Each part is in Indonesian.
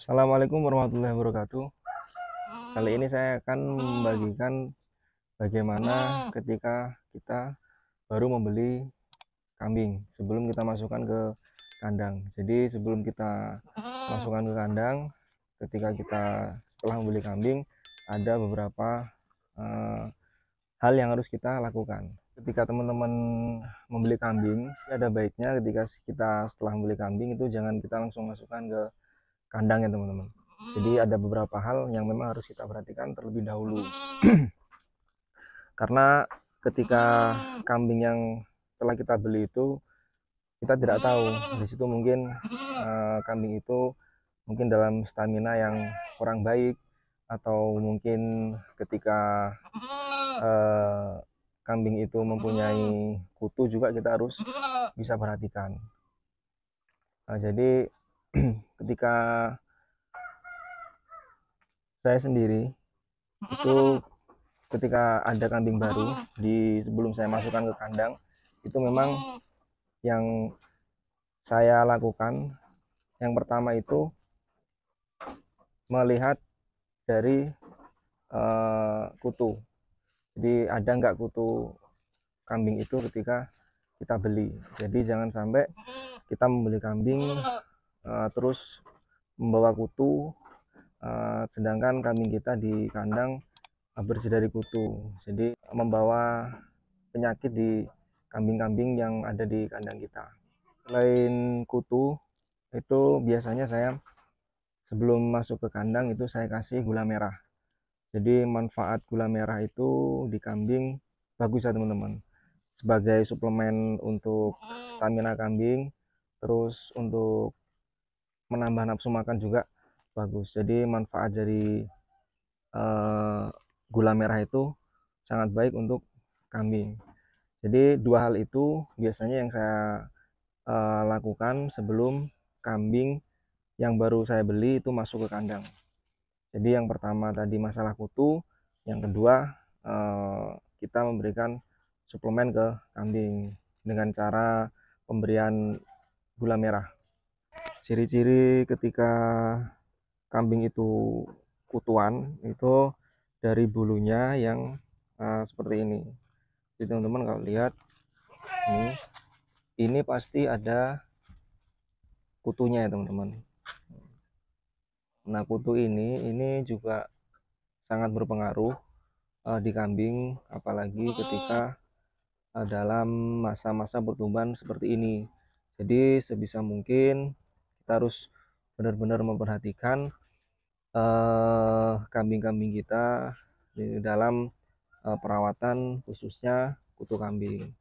Assalamualaikum warahmatullahi wabarakatuh. Kali ini saya akan membagikan bagaimana ketika kita baru membeli kambing sebelum kita masukkan ke kandang. Jadi sebelum kita masukkan ke kandang, ketika kita setelah membeli kambing, ada beberapa eh, hal yang harus kita lakukan. Ketika teman-teman membeli kambing, ada baiknya ketika kita setelah membeli kambing itu jangan kita langsung masukkan ke kandang ya teman-teman. Jadi ada beberapa hal yang memang harus kita perhatikan terlebih dahulu. Karena ketika kambing yang telah kita beli itu kita tidak tahu di situ mungkin kambing itu mungkin dalam stamina yang kurang baik, atau mungkin ketika eh, kambing itu mempunyai kutu juga kita harus bisa perhatikan. Jadi ketika saya sendiri itu ketika ada kambing baru sebelum saya masukkan ke kandang, itu memang yang saya lakukan yang pertama itu melihat dari kutu. Jadi ada nggak kutu kambing itu ketika kita beli. Jadi jangan sampai kita membeli kambing terus membawa kutu, sedangkan kambing kita di kandang bersih dari kutu. Jadi membawa penyakit di kambing-kambing yang ada di kandang kita. Selain kutu, itu biasanya saya sebelum masuk ke kandang itu saya kasih gula merah. Jadi manfaat gula merah itu di kambing bagus ya teman-teman. Sebagai suplemen untuk stamina kambing, terus untuk menambah nafsu makan juga bagus. Jadi manfaat dari gula merah itu sangat baik untuk kambing. Jadi dua hal itu biasanya yang saya lakukan sebelum kambing yang baru saya beli itu masuk ke kandang. Jadi yang pertama tadi masalah kutu, yang kedua kita memberikan suplemen ke kambing dengan cara pemberian gula merah. Ciri-ciri ketika kambing itu kutuan itu dari bulunya yang seperti ini. Jadi teman-teman kalau lihat ini pasti ada kutunya ya teman-teman. Nah kutu ini juga sangat berpengaruh di kambing, apalagi ketika dalam masa-masa pertumbuhan seperti ini. Jadi sebisa mungkin kita harus benar-benar memperhatikan kambing-kambing kita di dalam perawatan khususnya kutu kambing.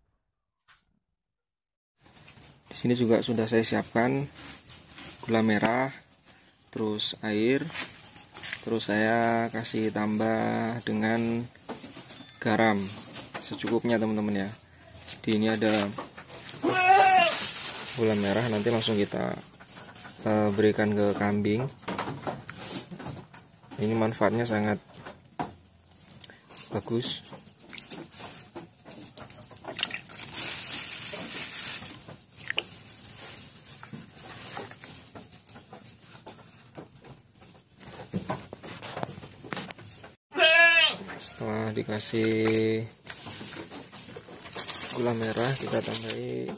Di sini juga sudah saya siapkan gula merah, terus air, terus saya kasih tambah dengan garam secukupnya teman-teman ya. Jadi ini ada gula merah, nanti langsung kita berikan ke kambing. Ini manfaatnya sangat bagus. Setelah dikasih gula merah, kita tambahi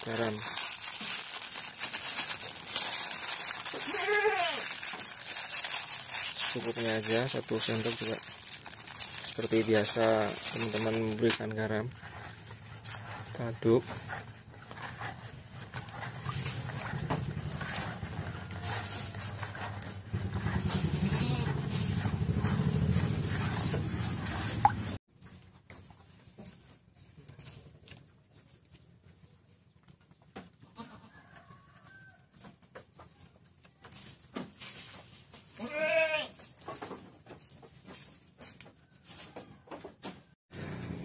garam. Cukupnya aja, 1 sendok juga. Seperti biasa teman-teman memberikan garam. Kita aduk.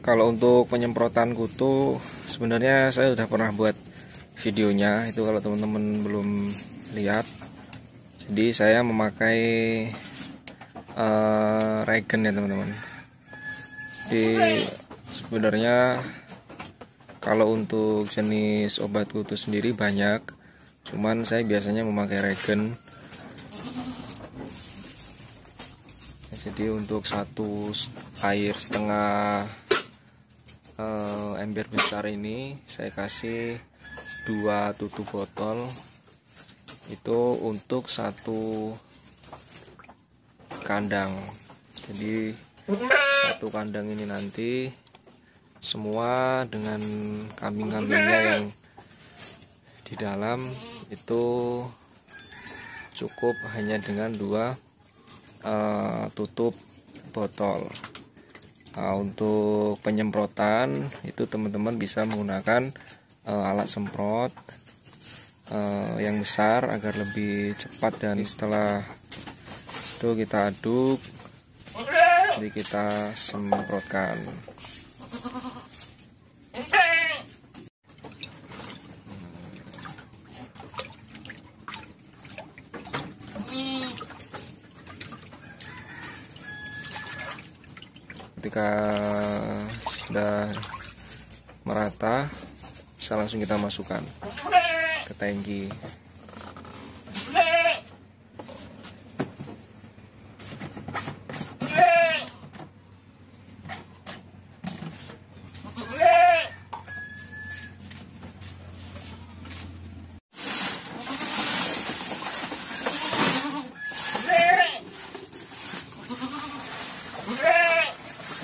Kalau untuk penyemprotan kutu sebenarnya saya sudah pernah buat videonya, itu kalau teman-teman belum lihat. Jadi saya memakai regen ya teman-teman. Jadi sebenarnya kalau untuk jenis obat kutu sendiri banyak, cuman saya biasanya memakai regen. Jadi untuk satu air setengah ember besar ini saya kasih 2 tutup botol, itu untuk satu kandang. Jadi satu kandang ini nanti semua dengan kambing-kambingnya yang di dalam itu cukup hanya dengan 2 tutup botol. Nah, untuk penyemprotan itu teman-teman bisa menggunakan alat semprot yang besar agar lebih cepat, dan setelah itu kita aduk, jadi kita semprotkan. Ketika sudah merata, bisa langsung kita masukkan ke tangki.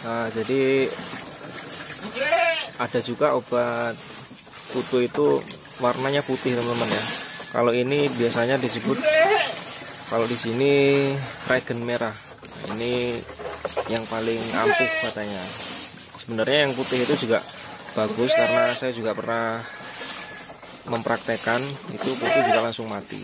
Nah, jadi ada juga obat kutu itu warnanya putih teman-teman ya. Kalau ini biasanya disebut, kalau di sini regen merah. Ini yang paling ampuh katanya. Sebenarnya yang putih itu juga bagus, karena saya juga pernah mempraktekkan, itu kutu juga langsung mati.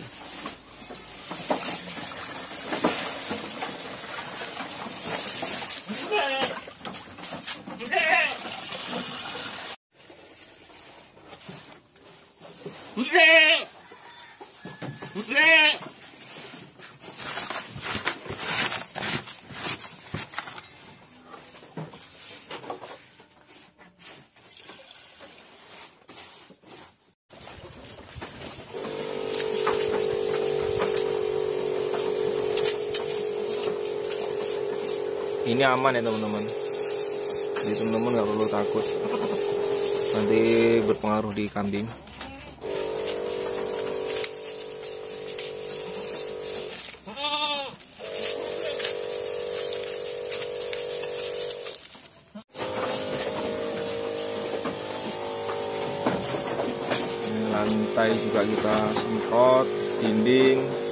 Ini aman ya teman-teman, jadi teman-teman nggak perlu takut nanti berpengaruh di kambing. Ini lantai juga kita semprot, dinding.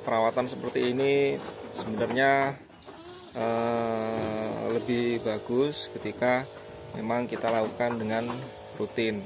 Perawatan seperti ini sebenarnya lebih bagus ketika memang kita lakukan dengan rutin.